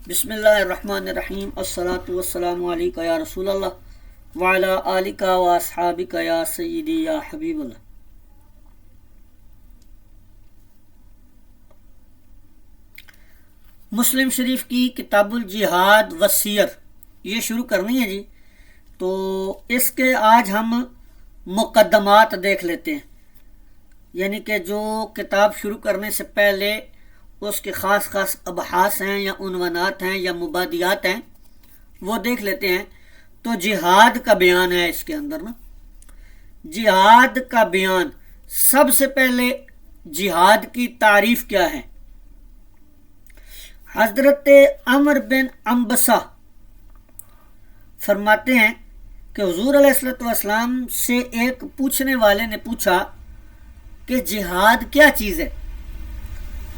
بسم اللہ الرحمن الرحیم الصلاۃ والسلام علیکہ یا رسول اللہ وعلی آلکہ و اصحابکہ یا سیدی یا حبیب اللہ۔ مسلم شریف کی کتاب الجہاد والسیر یہ شروع کرنی ہے جی، تو اس کے آج ہم مقدمات دیکھ لیتے ہیں، یعنی کہ جو کتاب شروع کرنے سے پہلے اس کے خاص خاص ابحاث ہیں یا عنوانات ہیں یا مبادیات ہیں وہ دیکھ لیتے ہیں۔ تو جہاد کا بیان ہے اس کے اندر نا، جہاد کا بیان۔ سب سے پہلے جہاد کی تعریف کیا ہے؟ حضرت عمر بن عنبسہ فرماتے ہیں کہ حضور علیہ السلام سے ایک پوچھنے والے نے پوچھا کہ جہاد کیا چیز ہے؟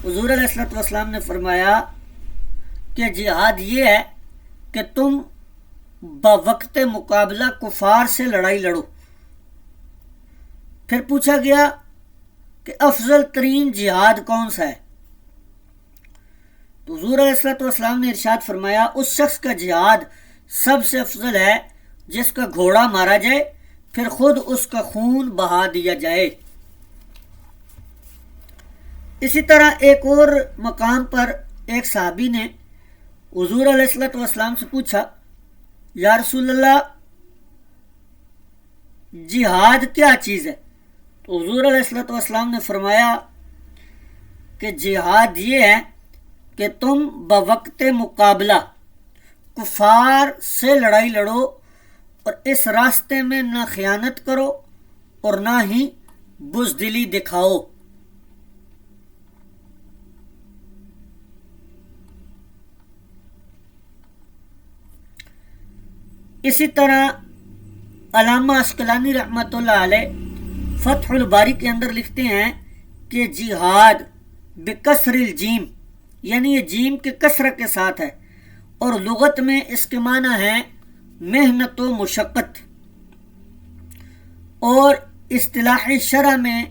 حضور علیہ السلام نے فرمایا کہ جہاد یہ ہے کہ تم بوقت مقابلہ کفار سے لڑائی لڑو۔ پھر پوچھا گیا کہ افضل ترین جہاد کون سا ہے؟ تو حضور علیہ السلام نے ارشاد فرمایا اس شخص کا جہاد سب سے افضل ہے جس کا گھوڑا مارا جائے پھر خود اس کا خون بہا دیا جائے۔ اسی طرح ایک اور مقام پر ایک صحابی نے حضور علیہ السلام سے پوچھا یا رسول اللہ جہاد کیا چیز ہے؟ تو حضور علیہ السلام نے فرمایا کہ جہاد یہ ہے کہ تم بوقت مقابلہ کفار سے لڑائی لڑو اور اس راستے میں نہ خیانت کرو اور نہ ہی بزدلی دکھاؤ۔ اسی طرح علامہ عسقلانی رحمۃ اللہ علیہ فتح الباری کے اندر لکھتے ہیں کہ جہاد بکسر الجیم، یعنی یہ جیم کے کسرہ کے ساتھ ہے، اور لغت میں اس کے معنی ہے محنت و مشقت، اور اصطلاح شرع میں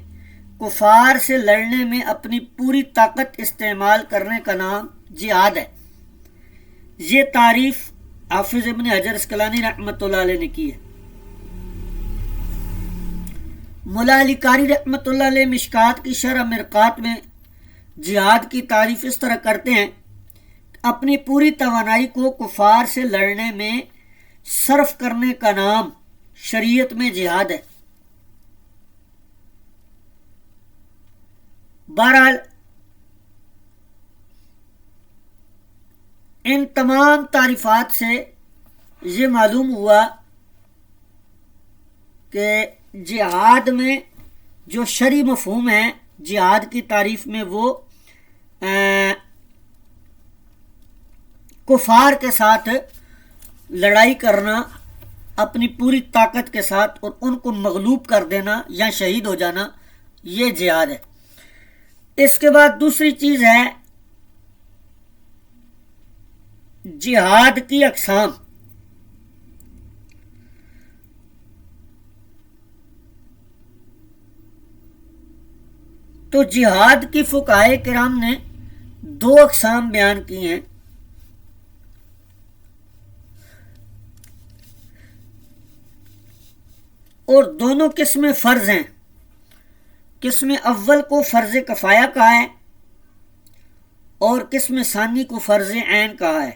کفار سے لڑنے میں اپنی پوری طاقت استعمال کرنے کا نام جہاد ہے۔ یہ تعریف حافظ ابن حجر عسقلانی رحمۃ اللہ علیہ نے کی ہے۔ مولا علی قاری رحمۃ اللہ علیہ مشکات کی شرح مرقات میں جہاد کی تعریف اس طرح کرتے ہیں، اپنی پوری توانائی کو کفار سے لڑنے میں صرف کرنے کا نام شریعت میں جہاد ہے۔ بہرحال ان تمام تعریفات سے یہ معلوم ہوا کہ جہاد میں جو شرعی مفہوم ہے جہاد کی تعریف میں وہ کفار کے ساتھ لڑائی کرنا اپنی پوری طاقت کے ساتھ اور ان کو مغلوب کر دینا یا شہید ہو جانا، یہ جہاد ہے۔ اس کے بعد دوسری چیز ہے جہاد کی اقسام۔ تو جہاد کی فقہائے کرام نے دو اقسام بیان کی ہیں۔ اور دونوں قسمیں فرض ہیں۔ قسم اول کو فرض کفایہ کہا ہے اور قسم ثانی کو فرض عین کہا ہے۔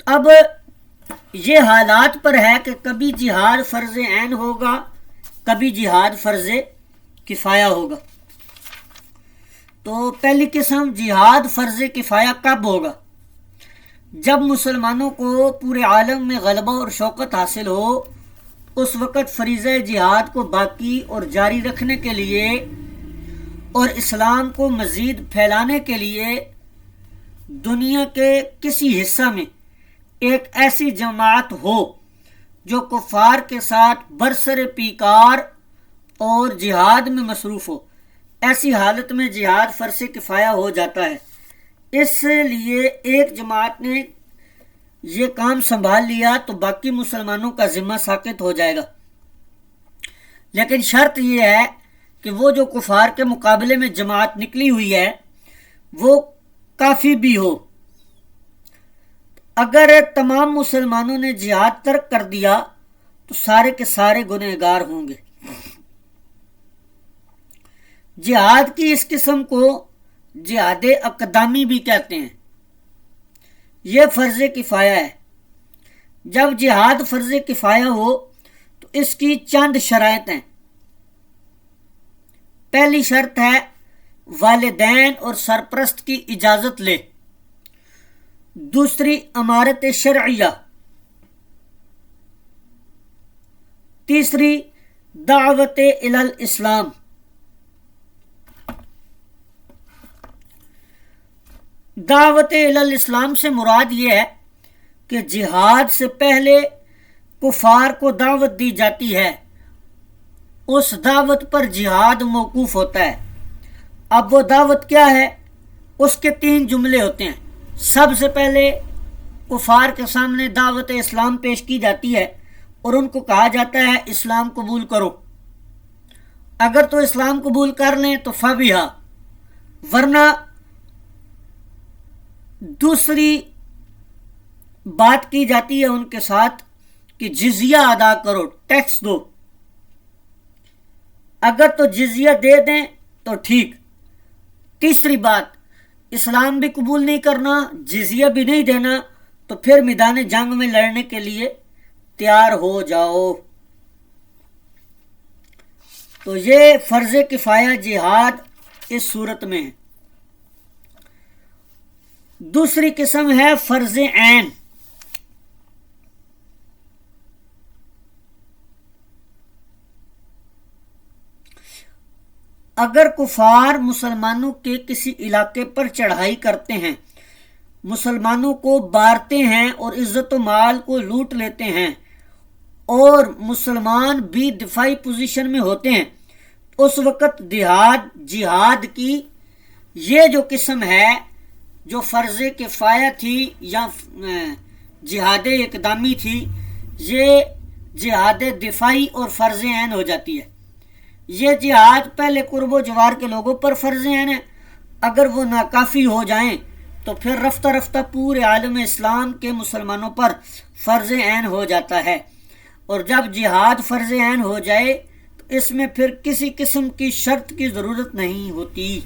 اب یہ حالات پر ہے کہ کبھی جہاد فرض عین ہوگا، کبھی جہاد فرض کفایہ ہوگا۔ تو پہلی قسم جہاد فرض کفایہ کب ہوگا؟ جب مسلمانوں کو پورے عالم میں غلبہ اور شوکت حاصل ہو، اس وقت فریضہ جہاد کو باقی اور جاری رکھنے کے لیے اور اسلام کو مزید پھیلانے کے لیے دنیا کے کسی حصہ میں ایک ایسی جماعت ہو جو کفار کے ساتھ برسر پیکار اور جہاد میں مصروف ہو، ایسی حالت میں جہاد فرض کفایہ ہو جاتا ہے۔ اس لیے ایک جماعت نے یہ کام سنبھال لیا تو باقی مسلمانوں کا ذمہ ساقط ہو جائے گا، لیکن شرط یہ ہے کہ وہ جو کفار کے مقابلے میں جماعت نکلی ہوئی ہے وہ کافی بھی ہو۔ اگر تمام مسلمانوں نے جہاد ترک کر دیا تو سارے کے سارے گنہگار ہوں گے۔ جہاد کی اس قسم کو جہاد اقدامی بھی کہتے ہیں۔ یہ فرض کفایہ ہے۔ جب جہاد فرض کفایہ ہو تو اس کی چند شرائط ہیں۔ پہلی شرط ہے والدین اور سرپرست کی اجازت لے۔ دوسری امارت شرعیہ۔ تیسری دعوت الی الاسلام۔ دعوت الی الاسلام سے مراد یہ ہے کہ جہاد سے پہلے کفار کو دعوت دی جاتی ہے، اس دعوت پر جہاد موقوف ہوتا ہے۔ اب وہ دعوت کیا ہے؟ اس کے 3 جملے ہوتے ہیں۔ سب سے پہلے کفار کے سامنے دعوت اسلام پیش کی جاتی ہے اور ان کو کہا جاتا ہے اسلام قبول کرو۔ اگر تو اسلام قبول کر لیں تو فبیہا، ورنہ دوسری بات کی جاتی ہے ان کے ساتھ کہ جزیہ ادا کرو، ٹیکس دو۔ اگر تو جزیہ دے دیں تو ٹھیک۔ تیسری بات، اسلام بھی قبول نہیں کرنا، جزیہ بھی نہیں دینا، تو پھر میدان جنگ میں لڑنے کے لیے تیار ہو جاؤ۔ تو یہ فرض کفایہ جہاد اس صورت میں ہے۔ دوسری قسم ہے فرض عین۔ اگر کفار مسلمانوں کے کسی علاقے پر چڑھائی کرتے ہیں، مسلمانوں کو مارتے ہیں اور عزت و مال کو لوٹ لیتے ہیں اور مسلمان بھی دفاعی پوزیشن میں ہوتے ہیں، اس وقت جہاد کی یہ جو قسم ہے جو فرض کفایہ تھی یا جہاد اقدامی تھی، یہ جہاد دفاعی اور فرض عین ہو جاتی ہے۔ یہ جہاد پہلے قرب و جوار کے لوگوں پر فرض عین ہے، اگر وہ ناکافی ہو جائیں تو پھر رفتہ رفتہ پورے عالم اسلام کے مسلمانوں پر فرض عین ہو جاتا ہے۔ اور جب جہاد فرض عین ہو جائے تو اس میں پھر کسی قسم کی شرط کی ضرورت نہیں ہوتی۔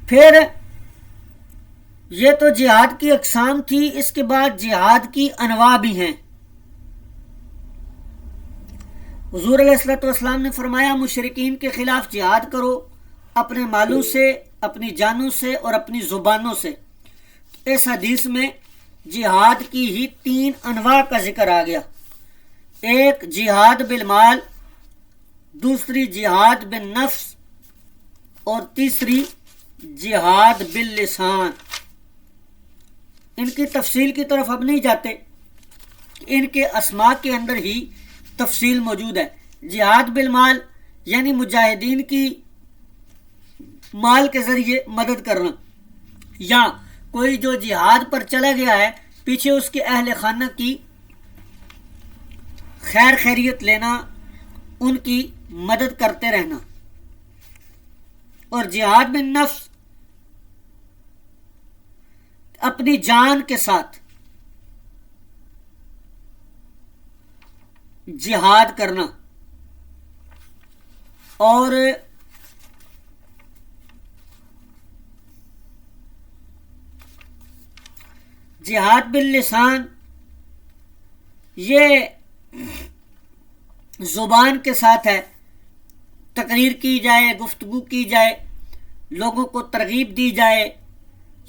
پھر یہ تو جہاد کی اقسام تھی، اس کے بعد جہاد کی انواع بھی ہیں۔ حضور علیہ الصلوۃ والسلام نے فرمایا مشرکین کے خلاف جہاد کرو، اپنے مالوں سے، اپنی جانوں سے اور اپنی زبانوں سے۔ اس حدیث میں جہاد کی ہی 3 انواع کا ذکر آ گیا۔ ایک جہاد بالمال، دوسری جہاد بالنفس اور تیسری جہاد باللسان۔ ان کی تفصیل کی طرف اب نہیں جاتے، ان کے اسماء کے اندر ہی تفصیل موجود ہے۔ جہاد بالمال یعنی مجاہدین کی مال کے ذریعے مدد کرنا، یا کوئی جو جہاد پر چلا گیا ہے پیچھے اس کے اہل خانہ کی خیر خیریت لینا، ان کی مدد کرتے رہنا۔ اور جہاد بالنفس اپنی جان کے ساتھ جہاد کرنا۔ اور جہاد باللسان یہ زبان کے ساتھ ہے، تقریر کی جائے، گفتگو کی جائے، لوگوں کو ترغیب دی جائے،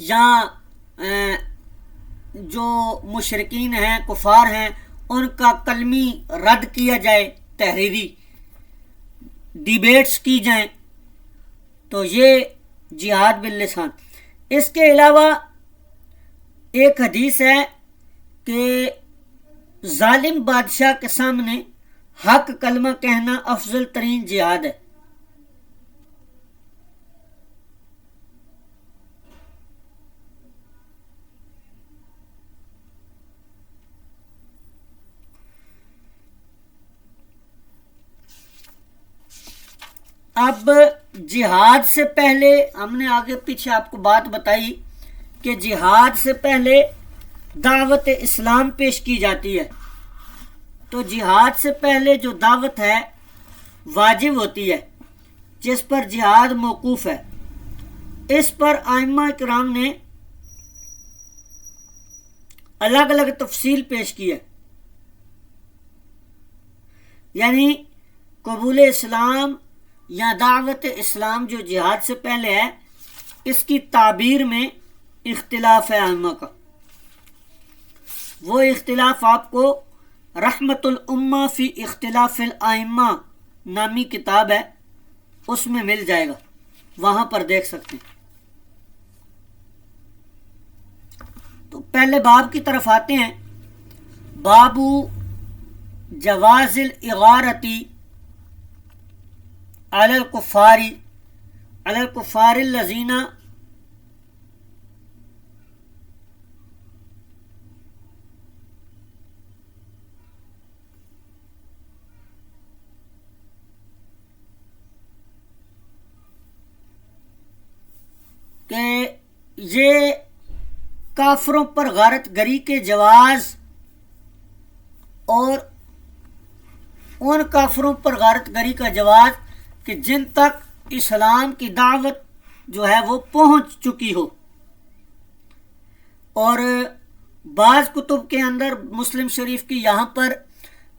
یا جو مشرکین ہیں، کفار ہیں، ان کا کلمی رد کیا جائے، تحریری ڈیبیٹس کی جائیں، تو یہ جہاد باللسان۔ اس کے علاوہ ایک حدیث ہے کہ ظالم بادشاہ کے سامنے حق کلمہ کہنا افضل ترین جہاد ہے۔ اب جہاد سے پہلے ہم نے آگے پیچھے آپ کو بات بتائی کہ جہاد سے پہلے دعوت اسلام پیش کی جاتی ہے، تو جہاد سے پہلے جو دعوت ہے واجب ہوتی ہے، جس پر جہاد موقوف ہے، اس پر ائمہ کرام نے الگ الگ تفصیل پیش کی ہے، یعنی قبول اسلام یا دعوت اسلام جو جہاد سے پہلے ہے، اس کی تعبیر میں اختلاف ہے ائمہ کا۔ وہ اختلاف آپ کو رحمت الامہ فی اختلاف الائمہ نامی کتاب ہے، اس میں مل جائے گا، وہاں پر دیکھ سکتے ہیں۔ تو پہلے باب کی طرف آتے ہیں۔ باب جواز الاغارتی علی الکفار الذین کہ یہ کافروں پر غارت گری کے جواز اور ان کافروں پر غارت گری کا جواز کہ جن تک اسلام کی دعوت جو ہے وہ پہنچ چکی ہو، اور بعض کتب کے اندر مسلم شریف کی یہاں پر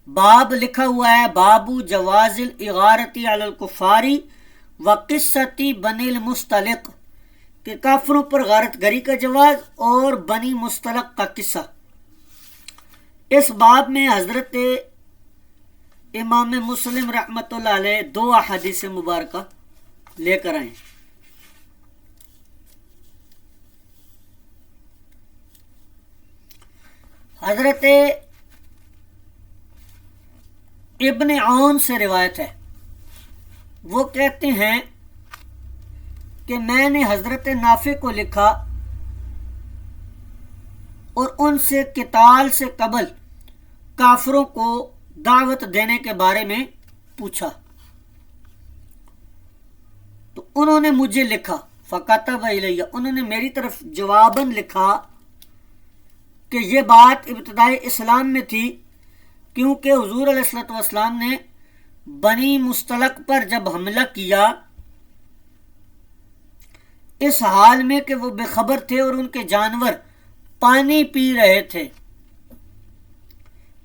باب لکھا ہوا ہے، باب جواز الاغارتی علی الکفاری و قصتی بنی المستلق، کہ کافروں پر غارت گری کا جواز اور بنی مستلق کا قصہ۔ اس باب میں حضرت امام مسلم رحمۃ اللہ علیہ 2 احادیث مبارکہ لے کر آئے۔ حضرت ابن عون سے روایت ہے، وہ کہتے ہیں کہ میں نے حضرت نافع کو لکھا اور ان سے قتال سے قبل کافروں کو دعوت دینے کے بارے میں پوچھا، تو انہوں نے مجھے لکھا، فکتب الیہ، انہوں نے میری طرف جواباً لکھا کہ یہ بات ابتدائی اسلام میں تھی، کیونکہ حضور علیہ الصلوۃ والسلام نے بنی مستلق پر جب حملہ کیا اس حال میں کہ وہ بے خبر تھے اور ان کے جانور پانی پی رہے تھے،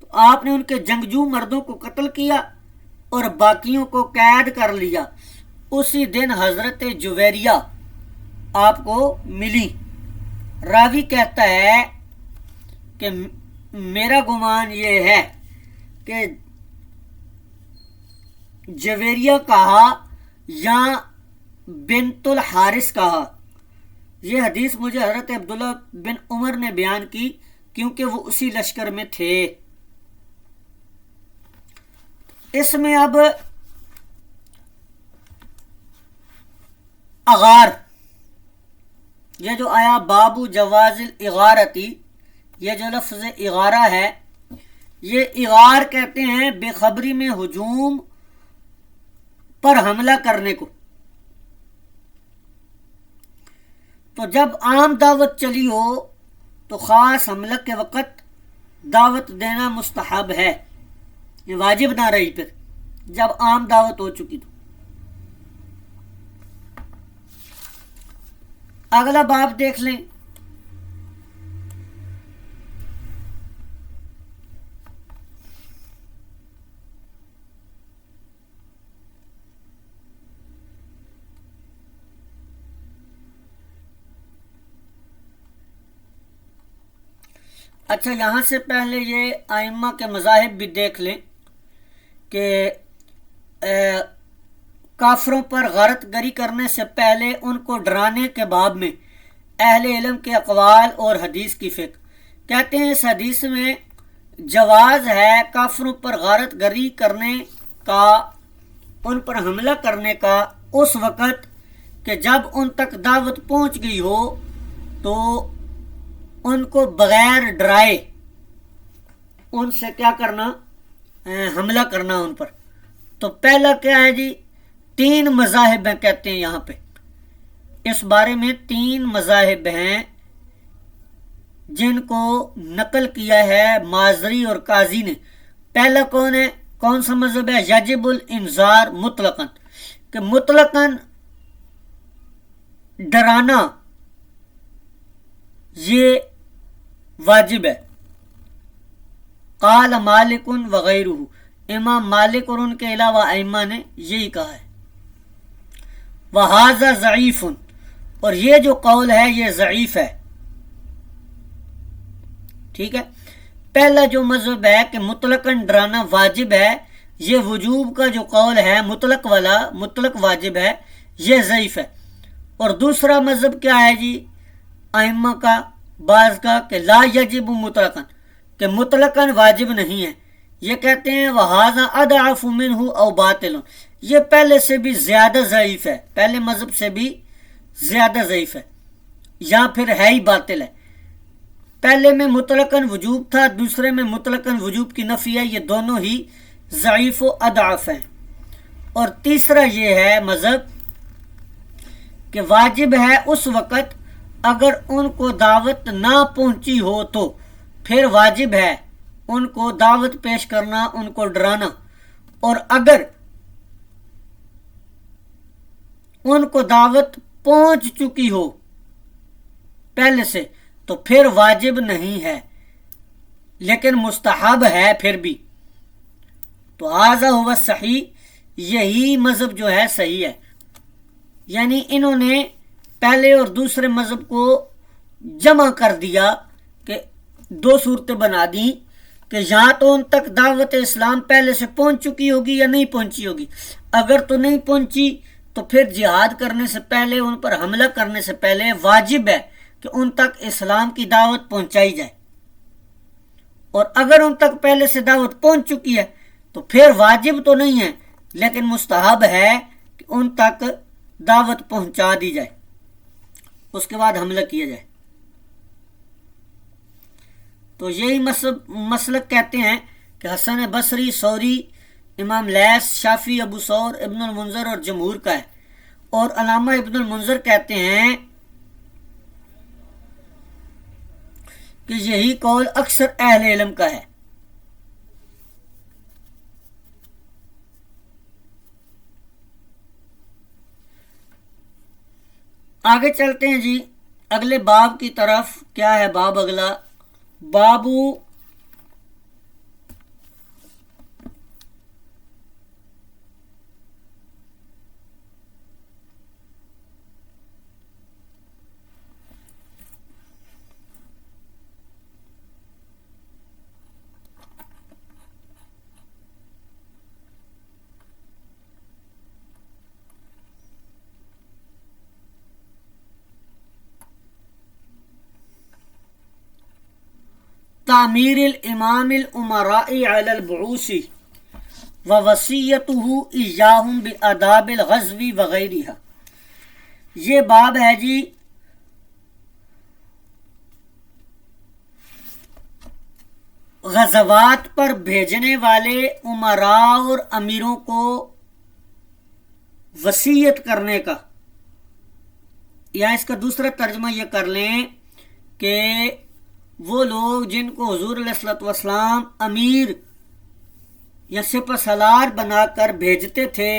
تو آپ نے ان کے جنگجو مردوں کو قتل کیا اور باقیوں کو قید کر لیا۔ اسی دن حضرت جویریہ آپ کو ملی۔ راوی کہتا ہے کہ میرا گمان یہ ہے کہ جویریہ کہا یا بنت الحارث کہا۔ یہ حدیث مجھے حضرت عبداللہ بن عمر نے بیان کی، کیونکہ وہ اسی لشکر میں تھے۔ اس میں اب اغار، یہ جو آیا باب جواز الاغارتی، یہ جو لفظ اغارہ ہے، یہ اغار کہتے ہیں بے خبری میں ہجوم پر حملہ کرنے کو۔ تو جب عام دعوت چلی ہو تو خاص حملہ کے وقت دعوت دینا مستحب ہے، یہ واجب نہ رہی۔ پھر جب عام دعوت ہو چکی تو اگلا باب دیکھ لیں۔ اچھا، یہاں سے پہلے یہ ائمہ کے مذاہب بھی دیکھ لیں کہ کافروں پر غارت گری کرنے سے پہلے ان کو ڈرانے کے باب میں اہل علم کے اقوال اور حدیث کی فقہ۔ کہتے ہیں اس حدیث میں جواز ہے کافروں پر غارت گری کرنے کا، ان پر حملہ کرنے کا، اس وقت کہ جب ان تک دعوت پہنچ گئی ہو تو ان کو بغیر ڈرائے ان سے کیا کرنا، حملہ کرنا ان پر۔ تو پہلا کیا ہے جی 3 مذاہب ہیں کہتے ہیں یہاں پہ، اس بارے میں 3 مذاہب ہیں جن کو نقل کیا ہے مازری اور قاضی نے۔ پہلا کون سا مذہب ہے؟ یجب الانذار مطلقاً، کہ مطلقاً ڈرانا یہ واجب ہے۔ قال مالک وغیرہ، امام مالک اور ان کے علاوہ ائمہ نے یہی کہا ہے۔ وہذا ضعیف، اور یہ جو قول ہے یہ ضعیف ہے، ٹھیک ہے۔ پہلا جو مذہب ہے کہ مطلقاً ڈرانا واجب ہے، یہ وجوب کا جو قول ہے مطلق والا، مطلق واجب ہے، یہ ضعیف ہے۔ اور دوسرا مذہب کیا ہے جی ائمہ کا، بعض کا، کہ لا یجب مطلقاً، کہ مطلقاً واجب نہیں ہے۔ یہ کہتے ہیں وَهَذَا أَضْعَفُ مِنْهُ أَوْ بَاطِلٌ، یہ پہلے سے بھی زیادہ ضعیف ہے، پہلے مذہب سے بھی زیادہ ضعیف ہے، یا پھر ہے ہی باطل ہے۔ پہلے میں مطلقاً وجوب تھا، دوسرے میں مطلقاً وجوب کی نفی ہے، یہ دونوں ہی ضعیف و اضعف ہیں۔ اور تیسرا یہ ہے مذہب کہ واجب ہے اس وقت اگر ان کو دعوت نہ پہنچی ہو تو پھر واجب ہے ان کو دعوت پیش کرنا، ان کو ڈرانا، اور اگر ان کو دعوت پہنچ چکی ہو پہلے سے تو پھر واجب نہیں ہے، لیکن مستحب ہے پھر بھی۔ تو ھذا ھو الصحیح، یہی مذہب جو ہے صحیح ہے۔ یعنی انہوں نے پہلے اور دوسرے مذہب کو جمع کر دیا، کہ 2 صورتیں بنا دیں کہ یا تو ان تک دعوت اسلام پہلے سے پہنچ چکی ہوگی یا نہیں پہنچی ہوگی۔ اگر تو نہیں پہنچی تو پھر جہاد کرنے سے پہلے، ان پر حملہ کرنے سے پہلے واجب ہے کہ ان تک اسلام کی دعوت پہنچائی جائے، اور اگر ان تک پہلے سے دعوت پہنچ چکی ہے تو پھر واجب تو نہیں ہے لیکن مستحب ہے کہ ان تک دعوت پہنچا دی جائے، اس کے بعد حملہ کیا جائے۔ تو یہی مسلک کہتے ہیں کہ حسن بصری، ثوری، امام لیث، شافعی، ابو ثور، ابن المنذر اور جمہور کا ہے۔ اور علامہ ابن المنذر کہتے ہیں کہ یہی قول اکثر اہل علم کا ہے۔ آگے چلتے ہیں جی اگلے باب کی طرف۔ کیا ہے باب اگلا؟ بابو تعمیر الامام الامراء علی البعوث ووصیتہ ایاہم بآداب الغزو وغیرہ۔ یہ باب ہے جی غزوات پر بھیجنے والے امراء اور امیروں کو وصیت کرنے کا، یا اس کا دوسرا ترجمہ یہ کر لیں کہ وہ لوگ جن کو حضور علیہ الصلوۃ والسلام امیر یا سپہ سالار بنا کر بھیجتے تھے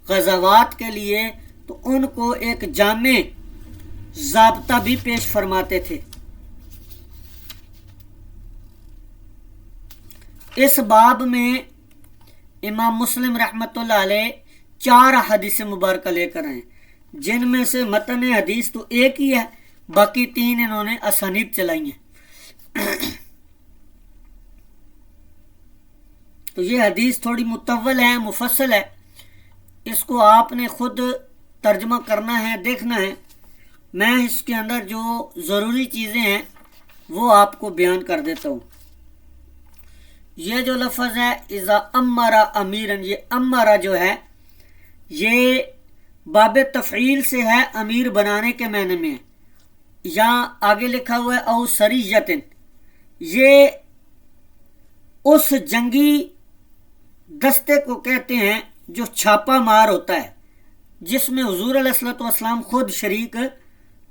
غزوات کے لیے، تو ان کو ایک جامع ضابطہ بھی پیش فرماتے تھے۔ اس باب میں امام مسلم رحمۃ اللہ علیہ 4 حدیث مبارکہ لے کر آئے، جن میں سے متن حدیث تو ایک ہی ہے، باقی 3 انہوں نے اسانید چلائی ہیں۔ تو یہ حدیث تھوڑی مطول ہے، مفصل ہے، اس کو آپ نے خود ترجمہ کرنا ہے، دیکھنا ہے۔ میں اس کے اندر جو ضروری چیزیں ہیں وہ آپ کو بیان کر دیتا ہوں۔ یہ جو لفظ ہے اذا امرا امیرن، یہ امرا جو ہے یہ باب تفعیل سے ہے، امیر بنانے کے معنی میں ہے۔ یہاں آگے لکھا ہوا ہے او سریۃ، یہ اس جنگی دستے کو کہتے ہیں جو چھاپا مار ہوتا ہے، جس میں حضور علیہ الصلوۃ والسلام خود شریک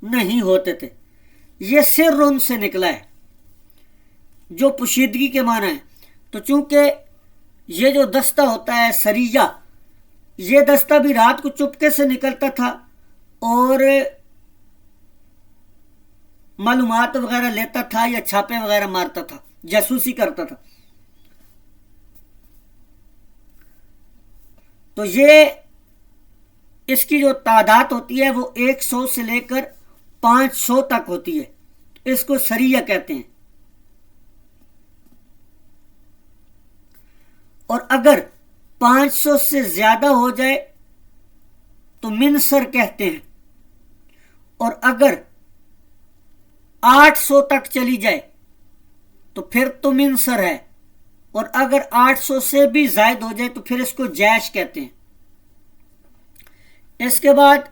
نہیں ہوتے تھے. یہ سر ان سے نکلا ہے جو پوشیدگی کے معنی ہے. تو چونکہ یہ جو دستہ ہوتا ہے سریہ، یہ دستہ بھی رات کو چپکے سے نکلتا تھا اور معلومات وغیرہ لیتا تھا یا چھاپے وغیرہ مارتا تھا، جاسوسی کرتا تھا. تو یہ اس کی جو تعداد ہوتی ہے وہ 100 سے لے کر 500 تک ہوتی ہے. اس کو سریہ کہتے ہیں. اور اگر 500 سے زیادہ ہو جائے تو منصر کہتے ہیں، اور اگر 800 تک چلی جائے تو پھر تو منصر ہے، اور اگر 800 سے بھی زائد ہو جائے تو پھر اس کو جیش کہتے ہیں. اس کے بعد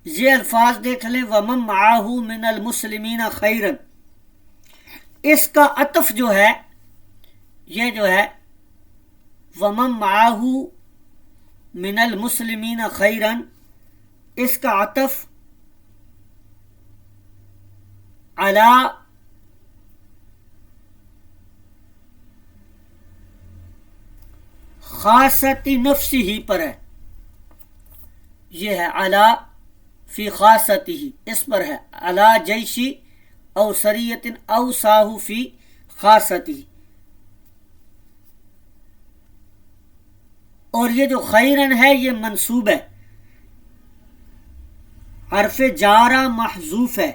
یہ الفاظ دیکھ لیں، وَمَن مَعَهُ مِنَ الْمُسْلِمِينَ خَيْرًا. اس کا عطف جو ہے، یہ جو ہے وَمَن مَعَهُ مِنَ الْمُسْلِمِينَ خَيْرًا، اس کا عطف علی خاصت نفسہ پر ہے. یہ ہے علی فی خاصتہ، اس پر ہے علی جیشی او سریۃ او ساہو فی خاصتہ. اور یہ جو خیرن ہے یہ منصوب ہے، حرف جارہ محذوف ہے.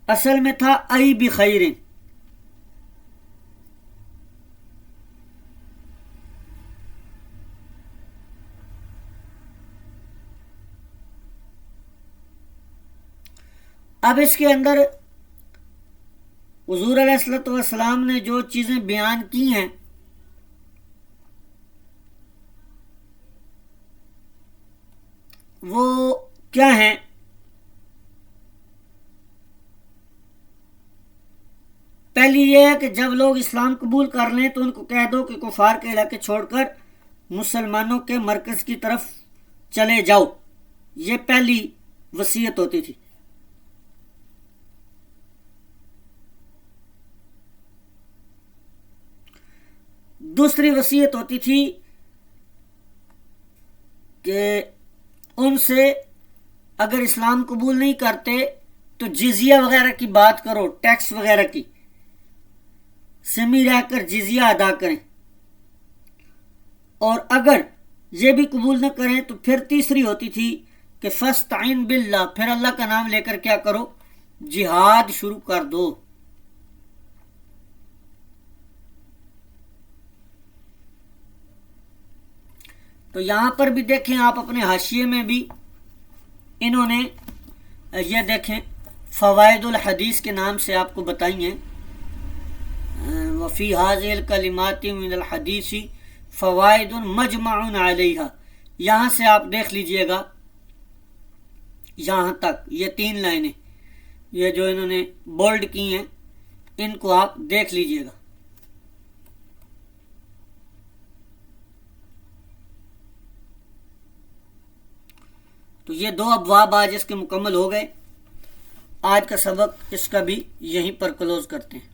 اصل میں تھا ای بخیرن. اب اس کے اندر حضور علیہ الصلوۃ والسلام نے جو چیزیں بیان کی ہیں وہ کیا ہیں؟ پہلی یہ ہے کہ جب لوگ اسلام قبول کر لیں تو ان کو کہہ دو کہ کفار کے علاقے چھوڑ کر مسلمانوں کے مرکز کی طرف چلے جاؤ. یہ پہلی وصیت ہوتی تھی. دوسری وصیت ہوتی تھی کہ ان سے اگر اسلام قبول نہیں کرتے تو جزیہ وغیرہ کی بات کرو، ٹیکس وغیرہ کی، سمی رہ کر جزیہ ادا کریں. اور اگر یہ بھی قبول نہ کریں تو پھر تیسری ہوتی تھی کہ فاستعن باللہ، پھر اللہ کا نام لے کر کیا کرو؟ جہاد شروع کر دو. تو یہاں پر بھی دیکھیں آپ اپنے حاشیے میں بھی انہوں نے یہ دیکھیں فوائد الحدیث کے نام سے آپ کو بتائی ہیں. وفی هذه الکلمات من الحدیث فوائد مجمع علیہا. یہاں سے آپ دیکھ لیجئے گا یہاں تک یہ 3 لائنیں، یہ جو انہوں نے بولڈ کی ہیں ان کو آپ دیکھ لیجئے گا. تو یہ 2 ابواب آج اس کے مکمل ہو گئے. آج کا سبق اس کا بھی یہیں پر کلوز کرتے ہیں.